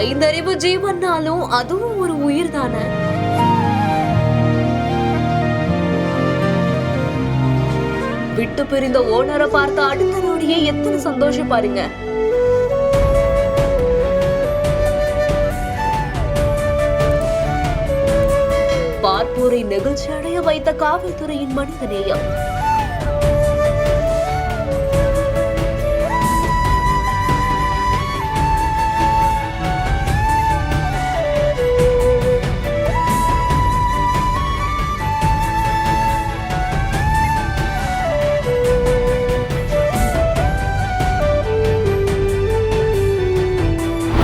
ஐந்தறிவு ஜீவன்னாலும் அதுவும் ஒரு உயிர் தானே. விட்டு பிரிந்த ஓனரை பார்த்த அடுத்த நொடியே எத்தனை சந்தோஷம் பாருங்க. பார்ப்போரை நெகிழ்ச்சி அடைய வைத்த காவல்துறையின் மனிதநேயம்.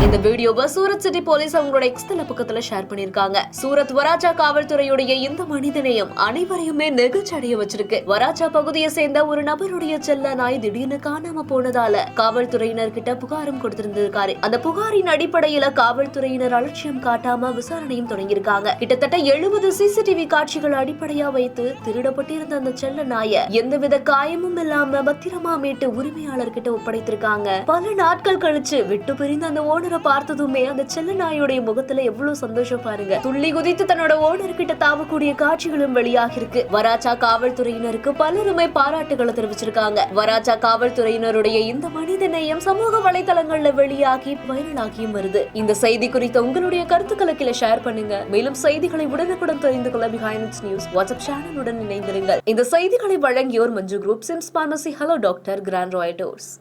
இந்த வீடியோவை சூரத் சிட்டி போலீஸ் அவங்களோட எக்ஸ்தல பக்கத்துல ஷேர் பண்ணிருக்காங்க. சூரத் வராச்சா காவல்துறையுடைய இந்த மனிதநேயம் அனைவரையுமே நெகிழ்ச்சி அடைய வச்சிருக்கு. வராச்சா பகுதியை சேர்ந்த ஒரு நபருடைய செல்ல நாய் திடீர்னு காணாம போனதால காவல்துறையினர் கிட்ட புகாரும் கொடுத்திருந்திருக்காரு. அந்த புகாரின் அடிப்படையில காவல்துறையினர் அலட்சியம் காட்டாம விசாரணையும் தொடங்கியிருக்காங்க. கிட்டத்தட்ட 70 சிசிடிவி காட்சிகள் அடிப்படையா வைத்து திருடப்பட்டிருந்த அந்த செல்ல நாயை எந்தவித காயமும் இல்லாம பத்திரமா மீட்டு உரிமையாளர் கிட்ட ஒப்படைத்திருக்காங்க. பல நாட்கள் கழிச்சு விட்டு பிரிந்த அந்த ஓனரை பார்த்ததுமே அந்த செல்ல நாயோடைய முகத்துல எவ்வளவு சந்தோஷம் பாருங்க. துள்ளி குதித்து தன்னோட ஓனர் கிட்ட தாவக்கூடிய காட்சிகளும் வெளியாகி இருக்கு. வராச்சா காவல்துறையினருக்கு பலருமே பாராட்டுகளை தெரிவிச்சிருக்காங்க. வராச்சா காவல்துறையினருடைய இந்த மனித நேயம் சமூக வலைதளங்கள்ல வெளியாகி வைரலாகியும் வருது. இந்த செய்தி குறித்த உங்களுடைய கருத்துக்களை கீழே ஷேர் பண்ணுங்க. மேலும் செய்திகளை உடனுக்குடன் தெரிந்து கொள்ள பிஹைண்ட் நியூஸ் வாட்ஸ்அப் சேனலுடன் இணைந்திருங்கள். இந்த செய்திகளை வழங்கியோர் Manju group, SIMS pharmacy, hello doctor, grand royal doors.